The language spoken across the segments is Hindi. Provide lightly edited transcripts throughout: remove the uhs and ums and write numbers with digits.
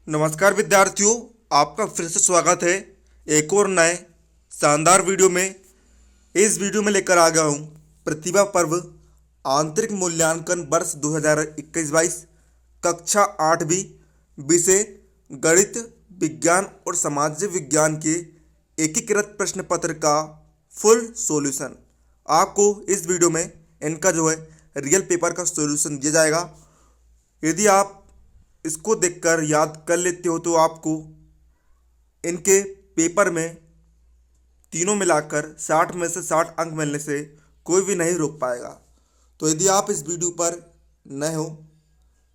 नमस्कार विद्यार्थियों, आपका फिर से स्वागत है एक और नए शानदार वीडियो में। इस वीडियो में लेकर आ गया हूँ प्रतिभा पर्व आंतरिक मूल्यांकन वर्ष 2021-22 कक्षा 8वीं विषय गणित विज्ञान और सामाजिक विज्ञान के एकीकृत प्रश्न पत्र का फुल सॉल्यूशन। आपको इस वीडियो में इनका रियल पेपर का सॉल्यूशन दिया जाएगा। यदि आप इसको देखकर याद कर लेते हो तो आपको इनके पेपर में तीनों मिलाकर 60 में से 60 अंक मिलने से कोई भी नहीं रोक पाएगा। तो यदि आप इस वीडियो पर नए हो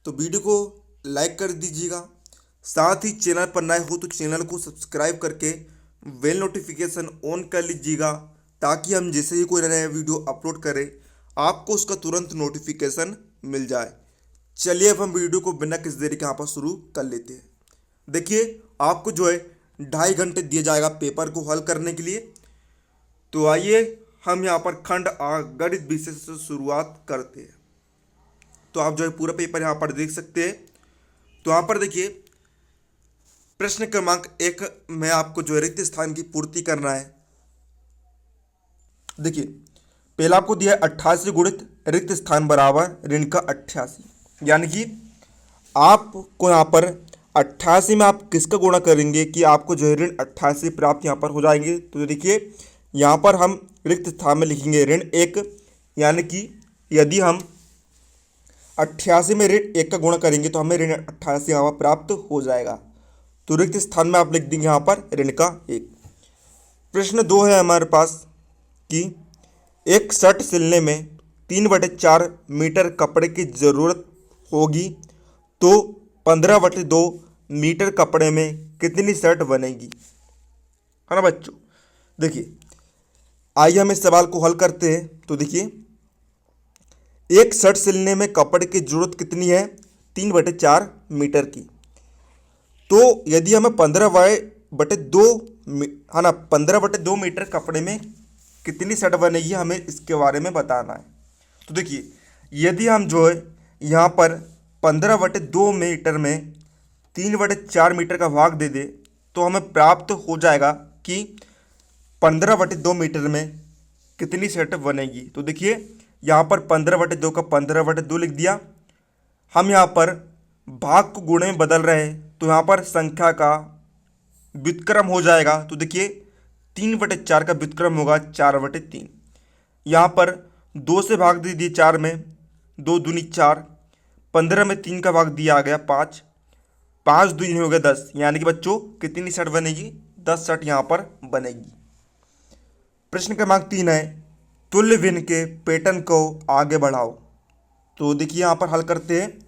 तो वीडियो को लाइक कर दीजिएगा, साथ ही चैनल पर नए हो तो चैनल को सब्सक्राइब करके बेल नोटिफिकेशन ऑन कर लीजिएगा, ताकि हम जैसे ही कोई नया वीडियो अपलोड करें आपको उसका तुरंत नोटिफिकेशन मिल जाए। चलिए अब हम वीडियो को बिना किसी देरी के यहाँ पर शुरू कर लेते हैं। देखिए, आपको 2.5 घंटे दिया जाएगा पेपर को हल करने के लिए। तो आइए हम यहाँ पर खंड गणित विषय से शुरुआत करते हैं। तो आप पूरा पेपर यहाँ पर देख सकते हैं। तो यहाँ पर देखिए, प्रश्न क्रमांक 1 में आपको रिक्त स्थान की पूर्ति करना है। देखिए, पहला आपको दिया है 88 गुणित रिक्त स्थान बराबर ऋण का 88, यानी कि आपको यहाँ पर 88 में आप किसका गुणा करेंगे कि आपको ऋण 88 प्राप्त यहाँ पर हो जाएंगे। तो देखिए, यहाँ पर हम रिक्त स्थान में लिखेंगे ऋण 1, यानी कि यदि हम 88 में ऋण 1 का गुणा करेंगे तो हमें ऋण 88 यहाँ पर प्राप्त हो जाएगा। तो रिक्त स्थान में आप लिख देंगे यहाँ पर ऋण का 1। प्रश्न 2 है हमारे पास कि एक शर्ट सिलने में 3/4 मीटर कपड़े की ज़रूरत होगी, तो 15/2 मीटर कपड़े में कितनी शर्ट बनेगी, है ना बच्चों। देखिए, आइए हम इस सवाल को हल करते हैं। तो देखिए, एक शर्ट सिलने में कपड़े की ज़रूरत कितनी है, 3/4 मीटर की। तो यदि हमें 15/2 है ना, 15/2 मीटर कपड़े में कितनी शर्ट बनेगी, हमें इसके बारे में बताना है। तो देखिए, यदि हम यहाँ पर 15/2 मीटर में 3/4 मीटर का भाग दे दे तो हमें प्राप्त हो जाएगा कि 15/2 मीटर में कितनी शर्ट बनेगी। तो देखिए, यहाँ पर 15/2 का 15/2 लिख दिया। हम यहाँ पर भाग को गुणे में बदल रहे हैं, तो यहाँ पर संख्या का व्युत्क्रम हो जाएगा। तो देखिए, 3/4 का व्युत्क्रम होगा 4/3। यहाँ पर 2 से भाग दे दिए 4 में, 2 दूनी 4, 15 में 3 का भाग दिया आ गया 5, 5 दूनी हो गया 10, यानी कि बच्चों कितनी शर्ट बनेगी, 10 शर्ट यहाँ पर बनेगी। प्रश्न क्रमांक 3 है तुल्य भिन्न के पैटर्न को आगे बढ़ाओ। तो देखिए, यहाँ पर हल करते हैं।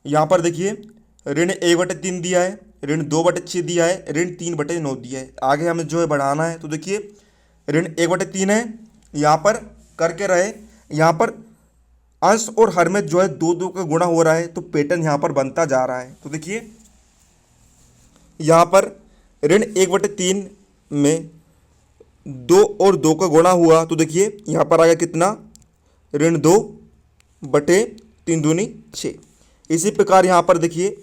यहाँ पर देखिए, ऋण 1/3 दिया है, ऋण 2/6 दिया है, ऋण 3/9 दिया है। आगे हमें बढ़ाना है। तो देखिए, ऋण 1/3 है, यहाँ पर करके रहे, यहाँ पर अंश और हर में 2 का गुणा हो रहा है, तो पैटर्न यहाँ पर बनता जा रहा है। तो देखिए, यहाँ पर ऋण 1/3 में 2 और 2 का गुणा हुआ, तो देखिए यहाँ पर आ गया कितना, ऋण 2/3 दूनी 6। इसी प्रकार यहाँ पर देखिए,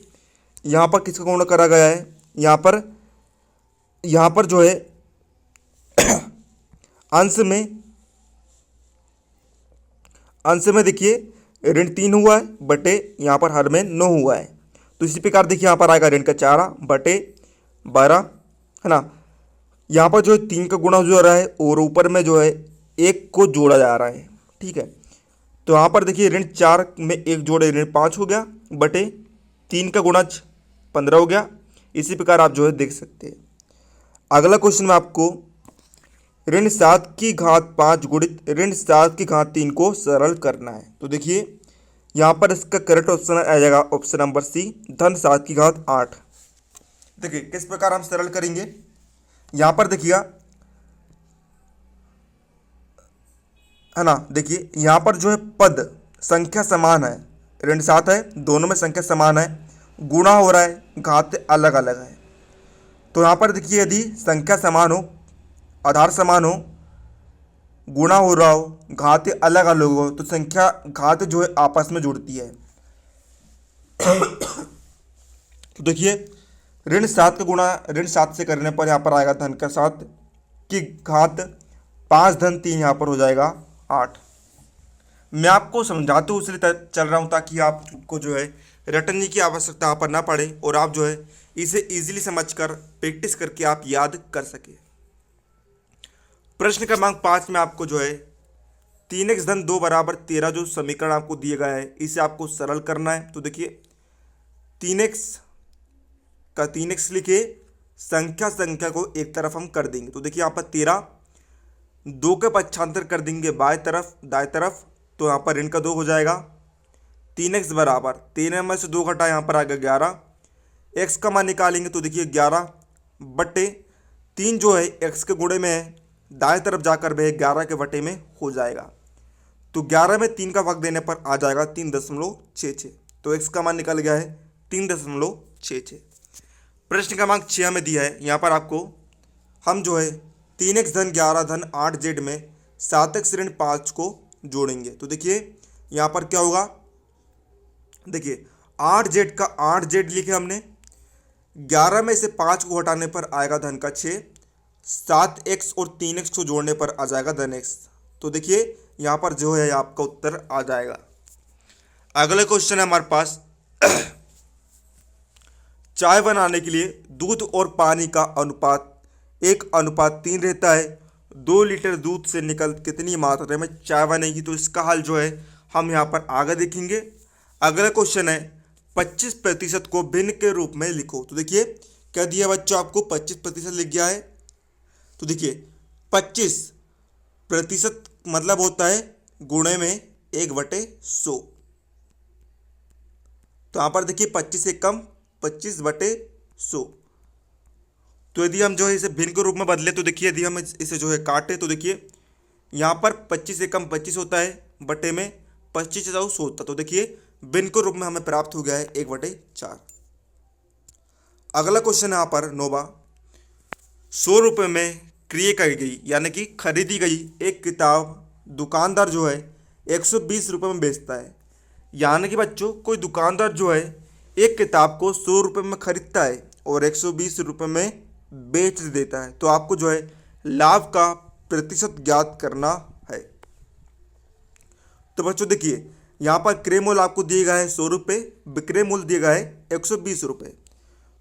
यहाँ पर किसका गुणा करा गया है, यहाँ पर अंश में देखिए ऋण 3 हुआ है बटे यहाँ पर हर में 9 हुआ है। तो इसी प्रकार देखिए, यहाँ पर आएगा ऋण का 4/12, है ना। यहाँ पर 3 का गुणा हो रहा है और ऊपर में 1 को जोड़ा जा रहा है, ठीक है। तो यहाँ पर देखिए, ऋण 4 में 1 जोड़े ऋण 5 हो गया बटे 3 का गुणा 15 हो गया। इसी प्रकार आप देख सकते हैं। अगला क्वेश्चन में आपको ऋण 7 की घात 5 गुणित ऋण 7 की घात 3 को सरल करना है। तो देखिए, यहाँ पर इसका करेक्ट ऑप्शन आ जाएगा ऑप्शन नंबर सी, धन 7 की घात 8। देखिए किस प्रकार हम सरल करेंगे। यहाँ पर देखिएगा, है ना। देखिए, यहाँ पर पद संख्या समान है, ऋण 7 है, दोनों में संख्या समान है, गुणा हो रहा है, घात अलग अलग है। तो यहाँ पर देखिए, यदि संख्या समान हो, आधार समान हो, गुणा हो रहा हो, घात अलग अलग हो, तो संख्या घात आपस में जुड़ती है। तो देखिए, ऋण 7 से करने पर यहाँ पर आएगा धन का 7 की घात 5 धन 3, यहाँ पर हो जाएगा 8। मैं आपको समझाता हूँ इसलिए चल रहा हूँ ताकि आपको जो है रटने की आवश्यकता यहाँ पर ना पड़े और आप जो है इसे इजीली समझकर प्रैक्टिस करके आप याद कर सके। प्रश्न क्रमांक 5 में आपको जो है 3x धन 2 बराबर 13 जो समीकरण आपको दिए गया है इसे आपको सरल करना है। तो देखिए 3x लिखे, संख्या को एक तरफ हम कर देंगे। तो देखिए यहाँ पर 13 2 के पक्षांतर कर देंगे बाएं तरफ दाएं तरफ, तो यहाँ पर ऋण का 2 हो जाएगा। 3x बराबर 13 में से 2 घटा यहाँ पर आ गया 11, x का मान निकालेंगे तो देखिए 11 बटे 3 जो है x के गुणे में है, दाएं तरफ जाकर वह 11 के बटे में हो जाएगा। तो 11 में 3 का भाग देने पर आ जाएगा 3.66, तो x का मान निकल गया है 3.66। प्रश्न क्रमांक 6 में दिया है, यहाँ पर आपको हम जो है 3x धन 11 धन 8z में 7x ऋण 5 को जोड़ेंगे। तो देखिए यहाँ पर क्या होगा, देखिए 8z का 8z लिखे हमने, 11 में से 5 को हटाने पर आएगा धन का 6, 7x और 3x को जोड़ने पर आ जाएगा धन x। तो देखिए यहाँ पर जो है आपका उत्तर आ जाएगा। अगला क्वेश्चन है हमारे पास चाय बनाने के लिए दूध और पानी का अनुपात 1:3 रहता है। 2 लीटर दूध से निकल कितनी मात्रा में चाय बनेगी। तो इसका हल जो है हम यहाँ पर आगे देखेंगे। अगला क्वेश्चन है 25% को भिन्न के रूप में लिखो। तो देखिए क्या दिया बच्चों, आपको 25% लिख गया है। तो देखिए 25% मतलब होता है गुणे में 1/100। तो यहाँ पर देखिए 25 से कम 25/100। तो यदि हम जो है इसे भिन्न के रूप में बदले तो देखिए यदि हम इसे जो है काटे तो देखिए यहाँ पर 25 से कम 25 होता है, बटे में 25 से 100 होता है। तो देखिए भिन्न के रूप में हमें प्राप्त हो गया है 1/4। अगला क्वेश्चन यहाँ पर 9वां, 100 रुपये में क्रय की गई यानी कि खरीदी गई एक किताब दुकानदार जो है 120 रुपये में बेचता है। यानी कि बच्चों कोई दुकानदार जो है एक किताब को 100 रुपये में खरीदता है और 120 रुपये में बेच देता है। तो आपको जो है लाभ का प्रतिशत ज्ञात करना है। तो बच्चों देखिए यहाँ पर क्रय मूल्य आपको दिया गया है 100 रुपये, विक्रय मूल्य दिया गया है 120 रुपये।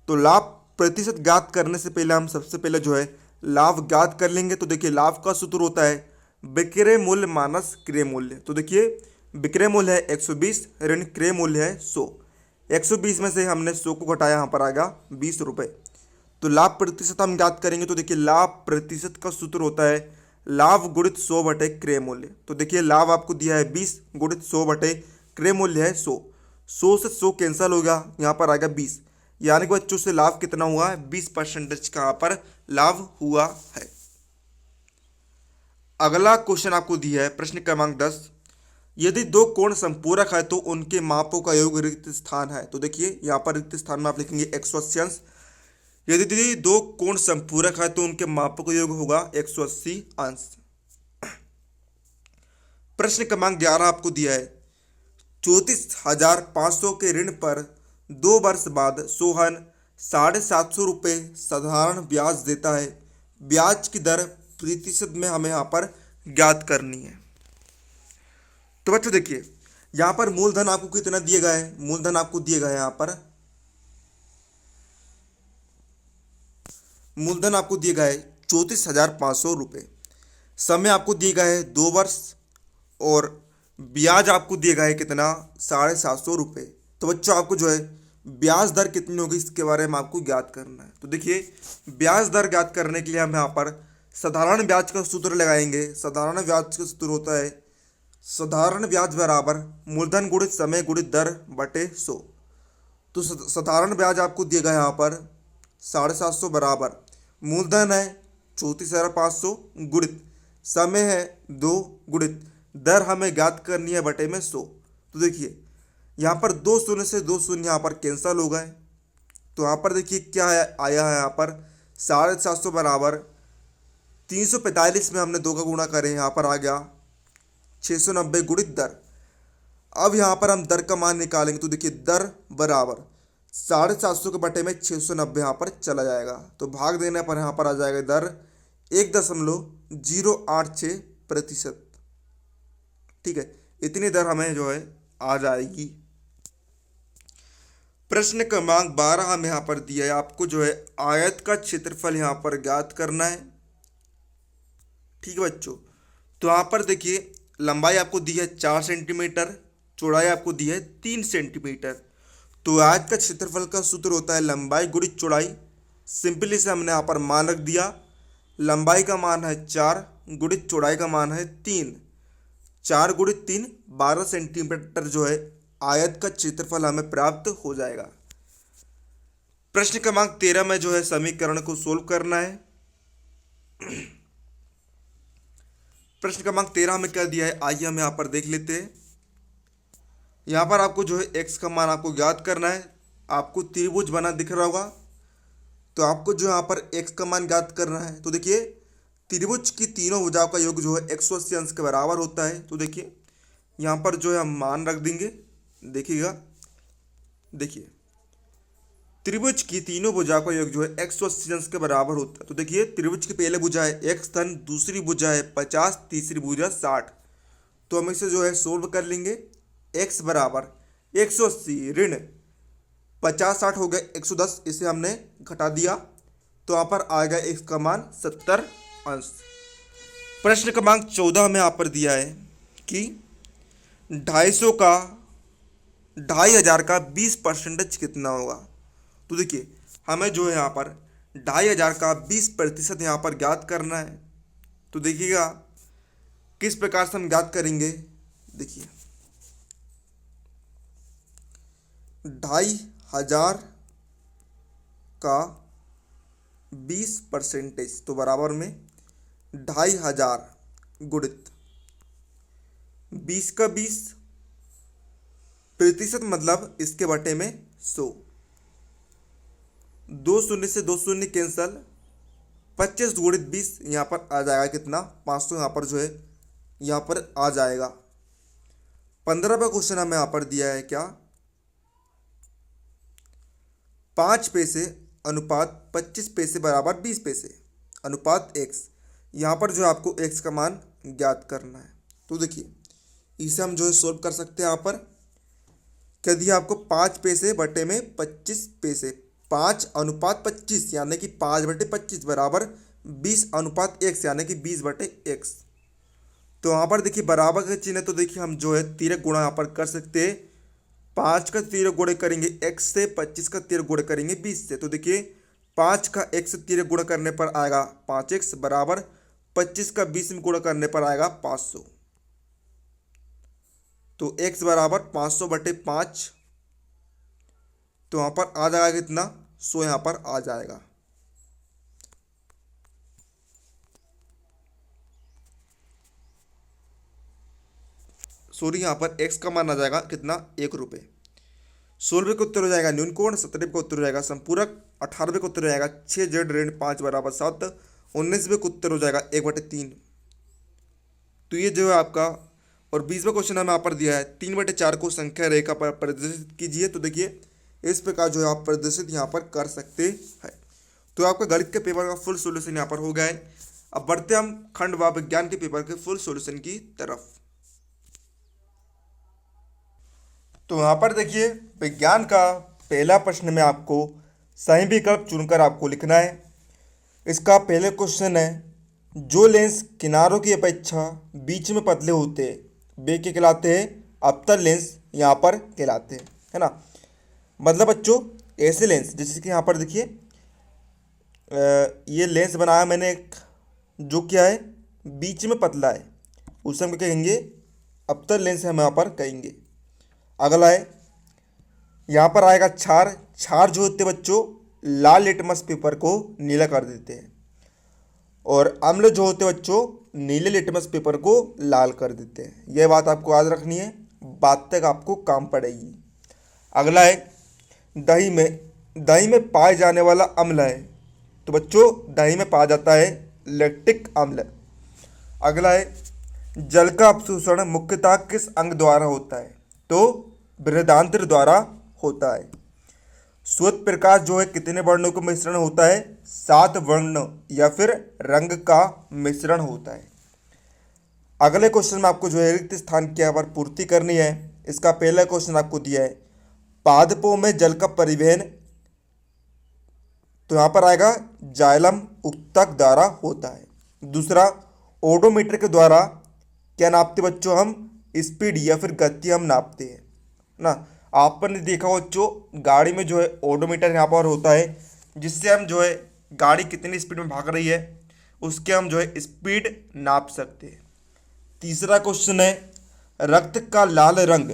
तो लाभ प्रतिशत ज्ञात करने से पहले हम सबसे पहले जो है लाभ ज्ञात कर लेंगे। तो देखिए लाभ का सूत्र होता है विक्रय मूल्य माइनस क्रय मूल्य। तो देखिए विक्रय मूल्य है 120 ऋण क्रय मूल्य है 100। 120 में से हमने 100 को घटाया, यहाँ पर आ गया 20 रुपये। तो लाभ प्रतिशत हम ज्ञात करेंगे। तो देखिए लाभ प्रतिशत का सूत्र होता है लाभ गुणित 100 बटे क्रय मूल्य। तो देखिए लाभ आपको दिया है 20 गुणित 100 बटे क्रय मूल्य है 100। 100 से 100 कैंसिल हो गया, यहाँ पर आ गया 20। यानी कि बच्चों से लाभ कितना हुआ है 20% का यहाँ पर लाभ हुआ है। अगला क्वेश्चन आपको दिया है प्रश्न क्रमांक 10, यदि 2 कोण संपूरक है तो उनके मापों का योग रिक्त स्थान है। तो देखिए यहाँ पर रिक्त स्थान में आप लिखेंगे 180 अंश। यदि 2 कोण संपूरक है तो उनके मापों का योग होगा 180 अंश। प्रश्न क्रमांक 11 आपको दिया है 34,500 के ऋण पर 2 वर्ष बाद सोहन 750 रुपये साधारण ब्याज देता है। ब्याज की दर प्रतिशत में हमें यहाँ पर ज्ञात करनी है। तो बच्चों देखिए यहाँ पर मूलधन आपको कितना दिया गया है, मूलधन आपको दिया गया है यहाँ पर मूलधन आपको दिया गया है 34,500 रुपये। समय आपको दिया गया है 2 वर्ष और ब्याज आपको दिया गया है कितना 750 रुपये। तो बच्चों आपको जो है ब्याज दर कितनी होगी इसके बारे में आपको ज्ञात करना है। तो देखिए ब्याज दर ज्ञात करने के लिए हम यहाँ पर साधारण ब्याज का सूत्र लगाएंगे। साधारण ब्याज का सूत्र होता है साधारण ब्याज बराबर मूलधन गुणित समय गुणित दर बटे 100। तो साधारण ब्याज आपको दिया गया यहाँ पर 750 बराबर मूलधन है 34,500 गुणित समय है 2 गुणित दर हमें ज्ञात करनी है बटे में 100। तो देखिए यहाँ पर 2 शून्य से 2 शून्य यहाँ पर कैंसिल हो गए। तो यहाँ पर देखिए क्या आया है, यहाँ पर 750 बराबर 345 में हमने 2 का गुणा करें, यहाँ पर आ गया 690 गुणित दर। अब यहाँ पर हम दर का मान निकालेंगे। तो देखिए दर बराबर 750 के बटे में 690 यहाँ पर चला जाएगा। तो भाग देने पर यहाँ पर आ जाएगा दर 1.086%। ठीक है, इतनी दर हमें जो है आ जाएगी। प्रश्न क्रमांक 12 हमें यहाँ पर दिया है, आपको जो है आयत का क्षेत्रफल यहाँ पर ज्ञात करना है। ठीक है बच्चों, तो यहाँ पर देखिए लंबाई आपको दी है 4 सेंटीमीटर, चौड़ाई आपको दी है 3 सेंटीमीटर। तो आयत का क्षेत्रफल का सूत्र होता है लंबाई गुणित चौड़ाई। सिंपली से हमने यहाँ पर मान रख दिया, लंबाई का मान है 4 गुणित चौड़ाई का मान है 3, 4 गुणित 3 12 सेंटीमीटर जो है आयत का क्षेत्रफल हमें प्राप्त हो जाएगा। प्रश्न क्रमांक 13 में जो है समीकरण को सोल्व करना है। प्रश्न क्रमांक 13 में क्या दिया है, आइए हम यहाँ पर देख लेते हैं। यहाँ पर आपको जो है x का मान आपको ज्ञात करना है। आपको त्रिभुज बना दिख रहा होगा, तो आपको जो यहाँ पर x का मान ज्ञात करना है। तो देखिए त्रिभुज की तीनों भुजाओं का योग जो है 180 अंश के बराबर होता है। तो देखिए यहाँ पर जो है हम मान रख देंगे, देखिएगा, देखिए त्रिभुज की तीनों भुजाओं का योग जो है 180 अंश के बराबर होता है। तो देखिए त्रिभुज की पहले भुजा है x धन, दूसरी भुजा है 50, तीसरी भुजा 60। तो हम इसे जो है सोल्व कर लेंगे। x बराबर 180 ऋण 50 60 हो गया 110, इसे हमने घटा दिया, तो यहाँ पर आएगा x का मान 70 अंश। प्रश्न क्रमांक 14 में यहाँ पर दिया है कि 250 का 2500 का 20% कितना होगा। तो देखिए हमें जो है यहाँ पर 2500 का 20% यहाँ पर ज्ञात करना है। तो देखिएगा किस प्रकार से हम ज्ञात करेंगे। देखिए 2500 का 20% तो बराबर में 2500 गुणित 20 का 20% मतलब इसके बटे में 100। 2 शून्य से 2 शून्य कैंसल, 25 गुणित 20 यहाँ पर आ जाएगा कितना, 500 यहाँ पर जो है यहाँ पर आ जाएगा। 15वां क्वेश्चन हमें यहाँ पर दिया है क्या, 5 पैसे अनुपात 25 पैसे बराबर 20 पैसे अनुपात x। यहाँ पर जो है आपको x का मान ज्ञात करना है। तो देखिए इसे हम जो है सोल्व कर सकते हैं। यहाँ पर क्या दिया आपको, 5 पैसे बटे में 25 पैसे, 5 अनुपात 25 यानी कि 5 बटे 25 बराबर 20 अनुपात x यानी कि 20 बटे x। तो यहाँ पर देखिए बराबर का चिन्ह है, तो देखिए हम जो है तिरक गुणा यहाँ पर कर सकते हैं। 5 का तिरक गुणे करेंगे x से, 25 का तिरक गुणे करेंगे 20 से। तो देखिए 5 का x से तिरक गुणा करने पर आएगा 5x बराबर 25 का 20 में गुणा करने पर आएगा 500। तो x बराबर 500 बटे 5, तो यहाँ पर आ जाएगा कितना, 100 यहाँ पर आ जाएगा। सॉरी, यहाँ पर x का मान आ जाएगा कितना, 1 रुपये। 16वें का उत्तर हो जाएगा न्यून कोण, 17वें का उत्तर हो जाएगा संपूरक, 18वें का उत्तर हो जाएगा 6z ऋण 5 बराबर 7, 19वें का उत्तर हो जाएगा 1/3। तो ये जो है आपका, और 20वां क्वेश्चन हमें यहाँ पर दिया है 3/4 को संख्या रेखा पर प्रदर्शित कीजिए। तो देखिए इस प्रकार जो है आप प्रदर्शित यहाँ पर कर सकते हैं। तो आपका गणित के पेपर का फुल सॉल्यूशन यहाँ पर हो गया है। अब बढ़ते हम खंड व विज्ञान के पेपर के फुल सॉल्यूशन की तरफ। तो यहाँ पर देखिए विज्ञान का पहला प्रश्न में आपको सही विकल्प चुनकर आपको लिखना है। इसका पहले क्वेश्चन है, जो लेंस किनारों की अपेक्षा बीच में पतले होते हैं वे क्या कहलाते हैं, अवतल लेंस यहाँ पर कहलाते हैं, है ना। मतलब बच्चों ऐसे लेंस, जैसे कि यहाँ पर देखिए ये लेंस बनाया मैंने एक, जो क्या है बीच में पतला है, उसे हम क्या कहेंगे, अवतल लेंस हम यहाँ पर कहेंगे। अगला है, यहाँ पर आएगा क्षार। क्षार जो होते बच्चों लाल लिटमस पेपर को नीला कर देते हैं, और अम्ल जो होते बच्चों नीले लिटमस पेपर को लाल कर देते हैं। यह बात आपको याद रखनी है, बात तक आपको काम पड़ेगी। अगला है, दही में पाए जाने वाला अम्ल है। तो बच्चों दही में पाया जाता है लैक्टिक अम्ल। अगला है, जल का अवशोषण मुख्यतः किस अंग द्वारा होता है, तो बृहदांत्र द्वारा होता है। श्वेत प्रकाश जो है कितने वर्णों का मिश्रण होता है? 7 वर्ण या फिर रंग का मिश्रण होता है। अगले क्वेश्चन में आपको जो है रिक्त स्थान की यहाँ पर पूर्ति करनी है। इसका पहला क्वेश्चन आपको दिया है, पादपों में जल का परिवहन, तो यहाँ पर आएगा जाइलम ऊतक द्वारा होता है। दूसरा, ओडोमीटर के द्वारा क्या नापते बच्चों? हम स्पीड या फिर गति हम नापते हैं ना। आपने देखा हो बच्चों, गाड़ी में जो है ओडोमीटर यहाँ पर होता है, जिससे हम जो है गाड़ी कितनी स्पीड में भाग रही है उसके हम जो है स्पीड नाप सकते हैं। तीसरा क्वेश्चन है, रक्त का लाल रंग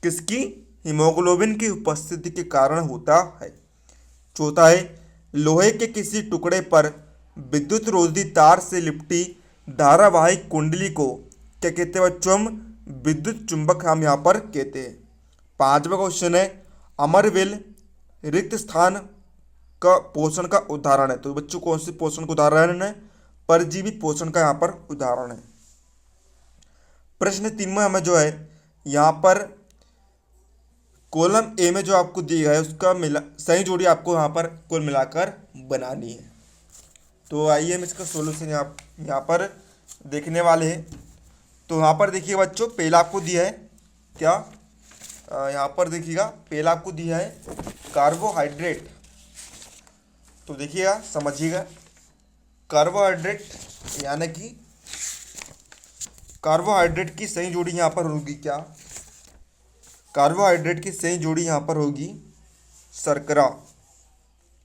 किसकी? हीमोग्लोबिन की उपस्थिति के कारण होता है। चौथा है, लोहे के किसी टुकड़े पर विद्युत रोधी तार से लिपटी धारावाहिक कुंडली को क्या कहते हैं बच्चों? हम विद्युत चुंबक हम यहाँ पर कहते हैं। पांचवा क्वेश्चन है, अमरविल रिक्त स्थान का पोषण का उदाहरण है। तो बच्चों कौन से पोषण का उदाहरण है? परजीवी पोषण का यहाँ पर उदाहरण है। प्रश्न 3 में हमें जो है यहाँ पर कॉलम ए में जो आपको दिया है उसका सही जोड़ी आपको यहाँ पर कुल मिलाकर बनानी है। तो आइए हम इसका सोल्यूशन यहाँ पर देखने वाले हैं। तो यहाँ पर देखिए बच्चों, पहला आपको दिया है क्या? यहाँ पर देखिएगा, पहला आपको दिया है कार्बोहाइड्रेट। तो देखिएगा, समझिएगा, कार्बोहाइड्रेट यानी कि कार्बोहाइड्रेट की सही जोड़ी यहाँ पर होगी क्या? कार्बोहाइड्रेट की सही जोड़ी यहाँ पर होगी शर्करा।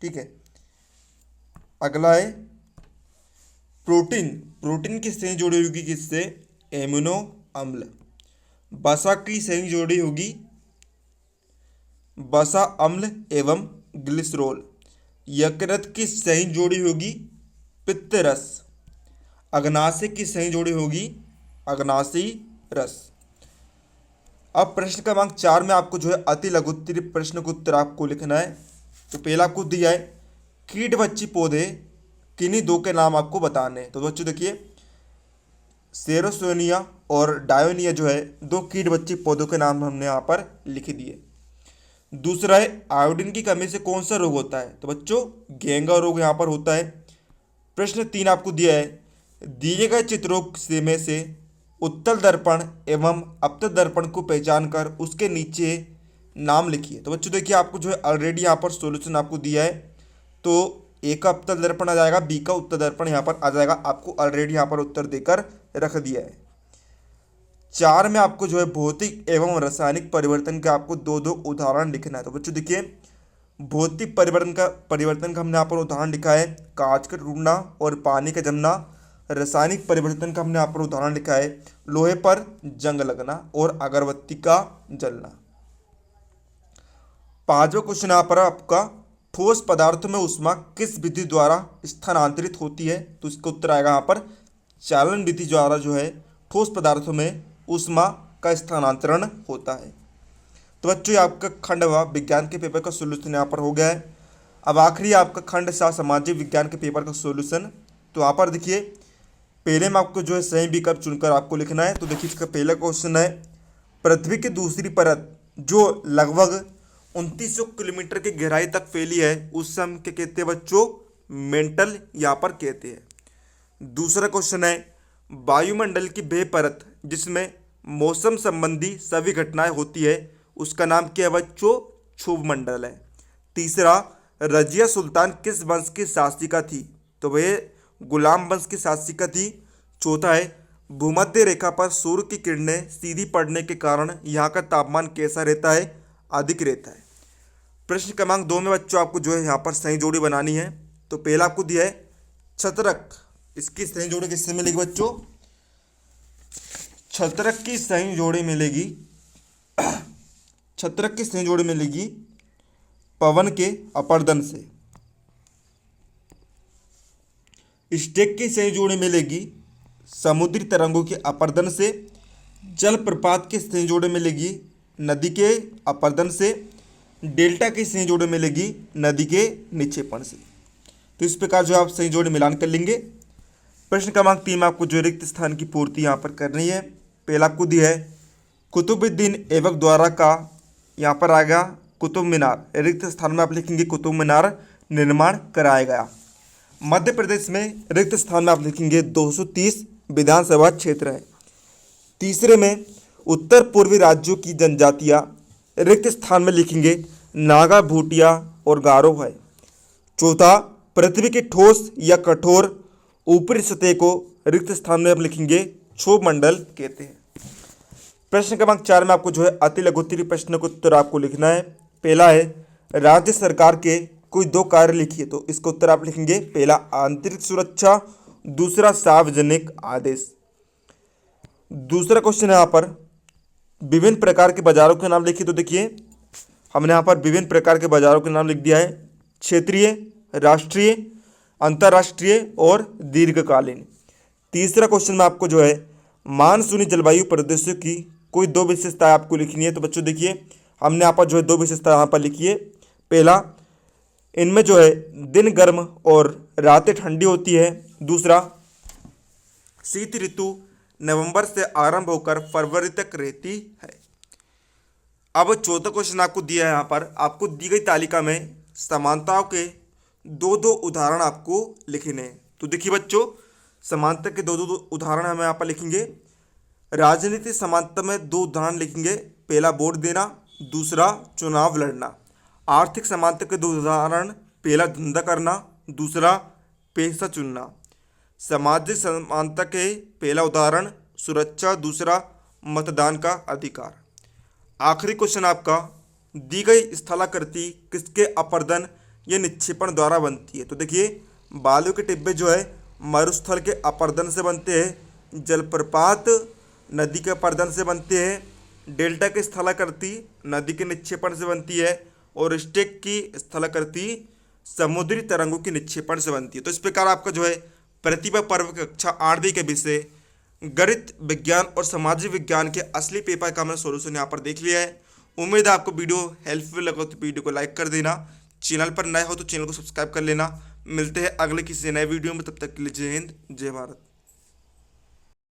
ठीक है। अगला है प्रोटीन। प्रोटीन की सही जोड़ी होगी किससे? एमिनो अम्ल। वसा की सही जोड़ी होगी वसा अम्ल एवं ग्लिसरॉल। यकृत की सही जोड़ी होगी पित्त रस। अग्नाशय की सही जोड़ी होगी अग्नाशी रस। अब प्रश्न क्रमांक 4 में आपको जो है अति लघुत्तरी प्रश्न का उत्तर आपको लिखना है। तो पहला आपको दिया है, कीटबच्ची पौधे किन्हीं दो के नाम आपको बताने हैं। तो बच्चों देखिए, सेरोसोनिया और डायोनिया जो है दो कीटबच्ची पौधों के नाम हमने यहाँ पर लिख दिए। दूसरा है, आयोडीन की कमी से कौन सा रोग होता है? तो बच्चों घेंगा रोग यहाँ पर होता है। प्रश्न 3 आपको दिया है, दिए गए चित्रों से में से उत्तल दर्पण एवं अवतल दर्पण को पहचान कर उसके नीचे नाम लिखिए। तो बच्चों देखिए, आपको जो है ऑलरेडी यहाँ पर सॉल्यूशन आपको दिया है। तो ए का अवतल दर्पण आ जाएगा, बी का उत्तल दर्पण यहाँ पर आ जाएगा। आपको ऑलरेडी यहाँ पर उत्तर देकर रख दिया है। 4 में आपको जो है भौतिक एवं रासायनिक परिवर्तन के आपको दो उदाहरण लिखना है। तो बच्चों देखिए, भौतिक परिवर्तन का हमने यहाँ पर उदाहरण लिखा है कांच का टूटना और पानी का जमना। रासायनिक परिवर्तन का हमने यहाँ पर उदाहरण लिखा है लोहे पर जंग लगना और अगरबत्ती का जलना। 5वां क्वेश्चन यहाँ पर आपका, ठोस पदार्थों में ऊष्मा किस विधि द्वारा स्थानांतरित होती है? तो इसका उत्तर आएगा यहाँ पर चालन विधि द्वारा जो है ठोस पदार्थों में ऊष्मा का स्थानांतरण होता है। तो बच्चों, ये आपका खंड विज्ञान के पेपर का सोल्यूशन यहाँ पर हो गया है। अब आखिरी आपका खंड सामाजिक विज्ञान के पेपर का सोल्यूशन। तो यहाँ पर देखिए, पहले में आपको जो है सही विकल्प चुनकर आपको लिखना है। तो देखिए, इसका पहला क्वेश्चन है, पृथ्वी की दूसरी परत जो लगभग 2900 किलोमीटर की गहराई तक फैली है उस हम क्या कहते हैं बच्चों? मेंटल यहाँ पर कहते हैं। दूसरा क्वेश्चन है, वायुमंडल की वह परत जिसमें मौसम संबंधी सभी घटनाएं होती है उसका नाम क्या है बच्चों? क्षुभ मंडल है। तीसरा, रजिया सुल्तान किस वंश की शासिका थी? तो वह गुलाम वंश की शासिका थी। चौथा है, भूमध्य रेखा पर सूर्य की किरणें सीधी पड़ने के कारण यहाँ का तापमान कैसा रहता है? अधिक रहता है। प्रश्न क्रमांक 2 में बच्चों आपको जो है यहाँ पर सही जोड़ी बनानी है। तो पहला आपको दिया है छत्रक, इसकी सही जोड़ी किससे मिलेगी बच्चों? छत्रक की सही जोड़ी मिलेगी छत्रक की सही जोड़ी मिलेगी पवन के अपर्दन से। स्टेक की सही जोड़ी मिलेगी समुद्री तरंगों के अपर्दन से। जलप्रपात की सही जोड़ी मिलेगी नदी के अपर्दन से। डेल्टा की सही जोड़ी मिलेगी नदी के निक्षेपण से। तो इस प्रकार जो आप सही जोड़ी मिलान कर लेंगे। प्रश्न क्रमांक 3 में आपको जो रिक्त स्थान की पूर्ति यहाँ पर करनी है। पहला आपको दिया है कुतुबुद्दीन ऐबक द्वारा का, यहाँ पर आएगा कुतुब मीनार, रिक्त स्थान में आप लिखेंगे कुतुब मीनार निर्माण कराया गया। मध्य प्रदेश में रिक्त स्थान में आप लिखेंगे 230 विधानसभा क्षेत्र है। तीसरे में उत्तर पूर्वी राज्यों की जनजातियाँ, रिक्त स्थान में लिखेंगे नागा, भूटिया और गारो है। चौथा, पृथ्वी की ठोस या कठोर ऊपरी सतह को रिक्त स्थान में आप लिखेंगे क्षोभ मंडल कहते हैं। प्रश्न क्रमांक 4 में आपको जो है अति लघु उत्तरीय प्रश्न का उत्तर आपको लिखना है। पहला है राज्य सरकार के कोई 2 कार्य लिखिए, तो इसका उत्तर आप लिखेंगे पहला आंतरिक सुरक्षा, दूसरा सार्वजनिक आदेश। दूसरा क्वेश्चन है यहाँ पर विभिन्न प्रकार के बाजारों के नाम लिखिए, तो देखिए हमने यहाँ पर विभिन्न प्रकार के बाजारों के नाम लिख दिया है, क्षेत्रीय, राष्ट्रीय, अंतर्राष्ट्रीय और दीर्घकालीन। तीसरा क्वेश्चन में आपको जो है मानसूनी जलवायु प्रदेशों की कोई 2 विशेषताएं आपको लिखनी है। तो बच्चों देखिए हमने यहाँ पर जो है 2 विशेषता यहाँ पर लिखी है। पहला, इनमें जो है दिन गर्म और रातें ठंडी होती है। दूसरा, शीत ऋतु नवंबर से आरंभ होकर फरवरी तक रहती है। अब चौथा क्वेश्चन आपको दिया है, यहाँ पर आपको दी गई तालिका में समानताओं के 2 उदाहरण आपको लिखने हैं। तो देखिए बच्चों, समानता के 2 उदाहरण हम यहाँ पर लिखेंगे। राजनीतिक समानता में 2 उदाहरण लिखेंगे, पहला वोट देना, दूसरा चुनाव लड़ना। आर्थिक समानता के 2 उदाहरण, पहला धंधा करना, दूसरा पेशा चुनना। सामाजिक समानता के पहला उदाहरण सुरक्षा, दूसरा मतदान का अधिकार। आखिरी क्वेश्चन आपका दी गई स्थलाकृति किसके अपर्दन या निक्षेपण द्वारा बनती है। तो देखिए बालू के टिब्बे जो है मरुस्थल के अपर्दन से बनते हैं, जलप्रपात नदी के अपर्दन से बनते हैं, डेल्टा की स्थलाकृति नदी के निक्षेपण से बनती है और स्टेक की स्थलाकृति समुद्री तरंगों के निक्षेपण से बनती है। तो इस प्रकार आपका जो है प्रतिभा पर्व कक्षा 8वीं के विषय गणित, विज्ञान और सामाजिक विज्ञान के असली पेपर का हमने सोल्यूशन यहाँ पर देख लिया है। उम्मीद है आपको वीडियो हेल्पफुल लगा तो वीडियो को लाइक कर देना, चैनल पर नए हो तो चैनल को सब्सक्राइब कर लेना। मिलते हैं अगले किसी नए वीडियो में, तब तक के लिए जय हिंद, जय भारत।